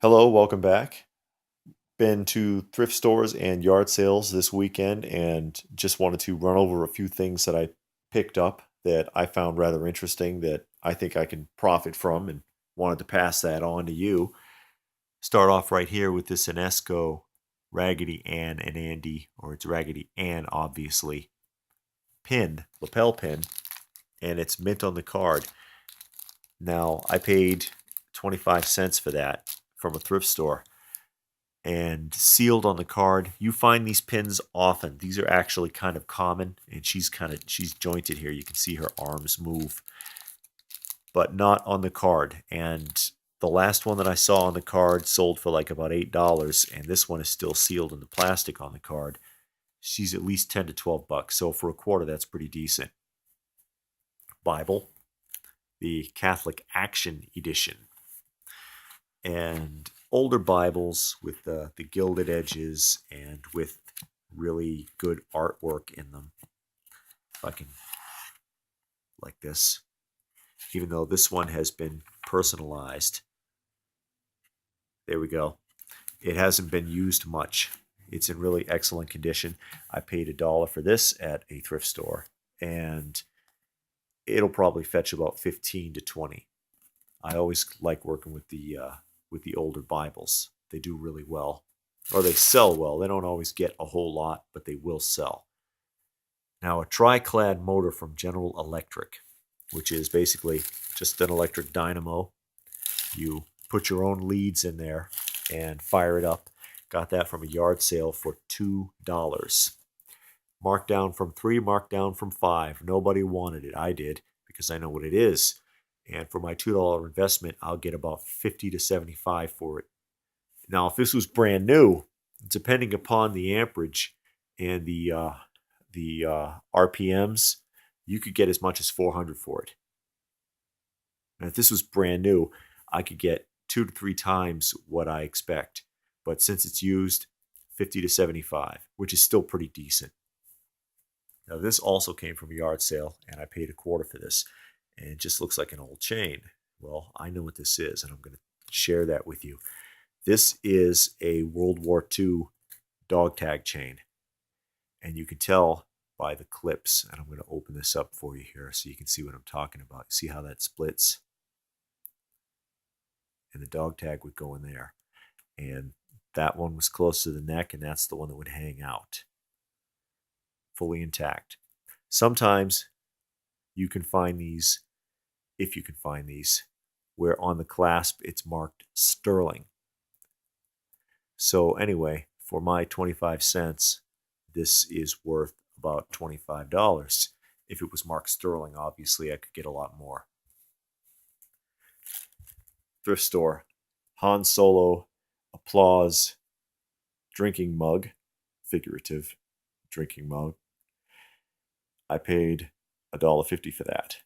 Hello, welcome back. Been to thrift stores and yard sales this weekend and just wanted to run over a few things that I picked up that I found rather interesting that I think I can profit from and wanted to pass that on to you. Start off right here with this Enesco Raggedy Ann and Andy, or it's Raggedy Ann obviously, pin, lapel pin, and it's mint on the card. Now, I paid 25 cents for that from a thrift store and sealed on the card. You find these pins often. These are actually kind of common, and she's jointed here. You can see her arms move, but not on the card. And the last one that I saw on the card sold for like about $8, and this one is still sealed in the plastic on the card. She's at least 10 to 12 bucks. So for a quarter, that's pretty decent. Bible, the Catholic Action Edition, and older Bibles with the gilded edges and with really good artwork in them. If I can, like this, even though this one has been personalized. There we go. It hasn't been used much. It's in really excellent condition. I paid $1 for this at a thrift store, and it'll probably fetch about 15 to 20. I always like working with the older Bibles. They do really well, or they sell well. They don't always get a whole lot, but they will sell. Now, a tri-clad motor from General Electric, which is basically just an electric dynamo. You put your own leads in there and fire it up. Got that from a yard sale for $2. Marked down from 3, marked down from 5. Nobody wanted it. I did because I know what it is. And for my $2 investment, I'll get about 50 to 75 for it. Now, if this was brand new, depending upon the amperage and the RPMs, you could get as much as 400 for it. And if this was brand new, I could get 2 to 3 times what I expect. But since it's used, 50 to 75, which is still pretty decent. Now, this also came from a yard sale, and I paid a quarter for this. And it just looks like an old chain. Well, I know what this is, and I'm going to share that with you. This is a World War II dog tag chain. And you can tell by the clips, and I'm going to open this up for you here so you can see what I'm talking about. See how that splits? And the dog tag would go in there. And that one was close to the neck, and that's the one that would hang out. Fully intact. Sometimes you can find these, if you can find these, where on the clasp it's marked sterling. So anyway, for my 25 cents, this is worth about $25. If it was marked sterling, obviously I could get a lot more. Thrift store, Han Solo applause drinking mug, figurative drinking mug. I paid $1.50 for that,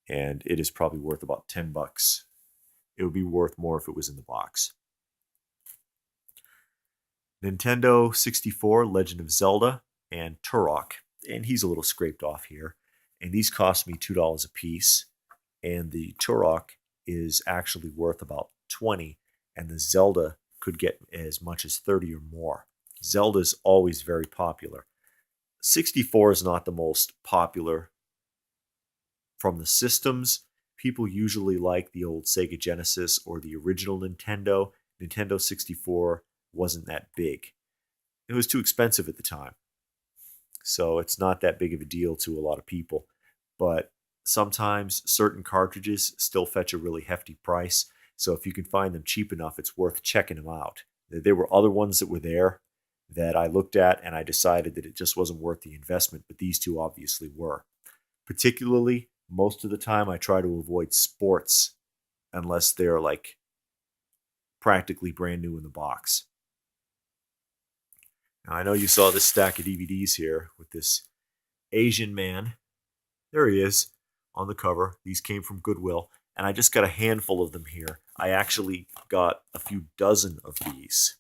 and it is probably worth about 10 bucks. It would be worth more if it was in the box. Nintendo 64, Legend of Zelda, and Turok, and he's a little scraped off here, and these cost me $2 a piece, and the Turok is actually worth about 20, and the Zelda could get as much as 30 or more. Zelda's always very popular. 64 is not the most popular from the systems. People usually like the old Sega Genesis or the original Nintendo. Nintendo 64 wasn't that big. It was too expensive at the time. So it's not that big of a deal to a lot of people. But sometimes certain cartridges still fetch a really hefty price. So if you can find them cheap enough, it's worth checking them out. There were other ones that were there that I looked at, and I decided that it just wasn't worth the investment, but these two obviously were. Particularly, most of the time, I try to avoid sports unless they're like practically brand new in the box. Now, I know you saw this stack of DVDs here with this Asian man. There he is on the cover. These came from Goodwill, and I just got a handful of them here. I actually got a few dozen of these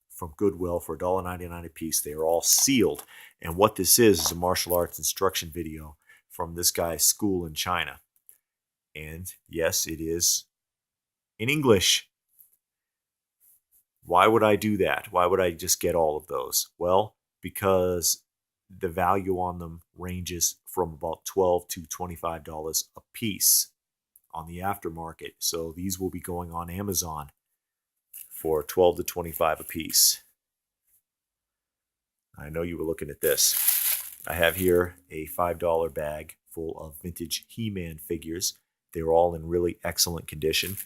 from Goodwill for $1.99 a piece. They are all sealed. And what this is a martial arts instruction video from this guy's school in China. And yes, it is in English. Why would I do that? Why would I just get all of those? Well, because the value on them ranges from about $12 to $25 a piece on the aftermarket. So these will be going on Amazon for 12 to 25 a piece. I know you were looking at this. I have here a $5 bag full of vintage He-Man figures. They're all in really excellent condition,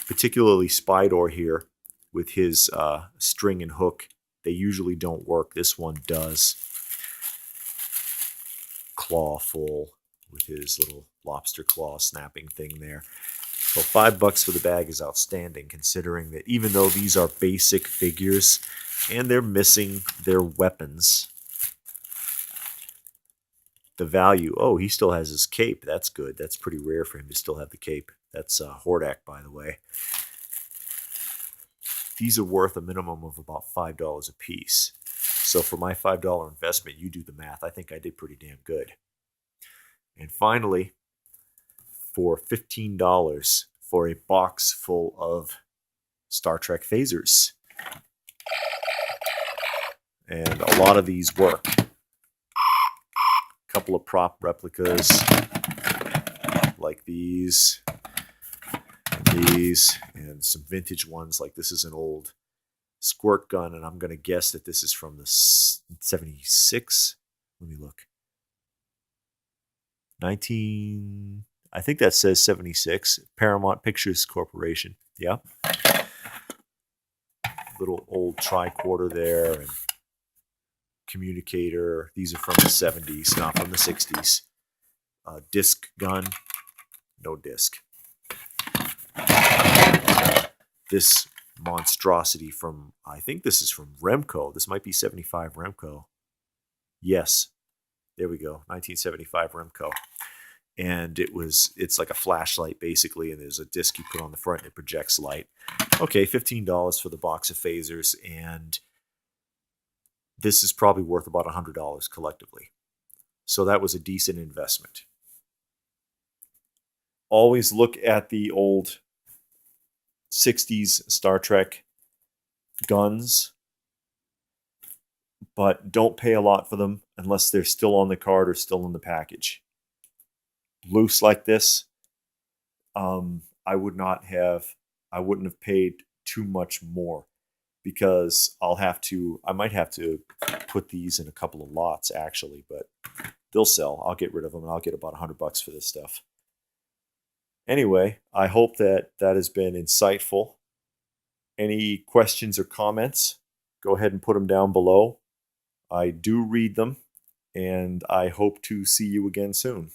particularly Spydor here with his string and hook. They usually don't work. This one does. Clawful with his little lobster claw snapping thing there. So $5 for the bag is outstanding, considering that even though these are basic figures and they're missing their weapons, the value, oh, he still has his cape. That's good. That's pretty rare for him to still have the cape. That's Hordak, by the way. These are worth a minimum of about $5 a piece. So for my $5 investment, you do the math. I think I did pretty damn good. And finally, for $15 for a box full of Star Trek phasers. And a lot of these work. A couple of prop replicas like these, and some vintage ones like this is an old squirt gun, and I'm going to guess that this is from the 76. Let me look. I think that says 76. Paramount Pictures Corporation. Yeah. Little old tricorder there and communicator. These are from the 70s, not from the 60s. Disc gun. No disc. This monstrosity from, I think this is from Remco. This might be 75 Remco. Yes. There we go. 1975 Remco. And it's like a flashlight basically, and there's a disc you put on the front and it projects light. Okay, $15 for the box of phasers, and this is probably worth about $100 collectively. So that was a decent investment. Always look at the old 60s Star Trek guns, but don't pay a lot for them unless they're still on the card or still in the package. Loose like this, I wouldn't have paid too much more, because I might have to put these in a couple of lots actually, but they'll sell. I'll get rid of them and I'll get about $100 for this stuff. Anyway, I hope that has been insightful. Any questions or comments, go ahead and put them down below. I do read them, and I hope to see you again soon.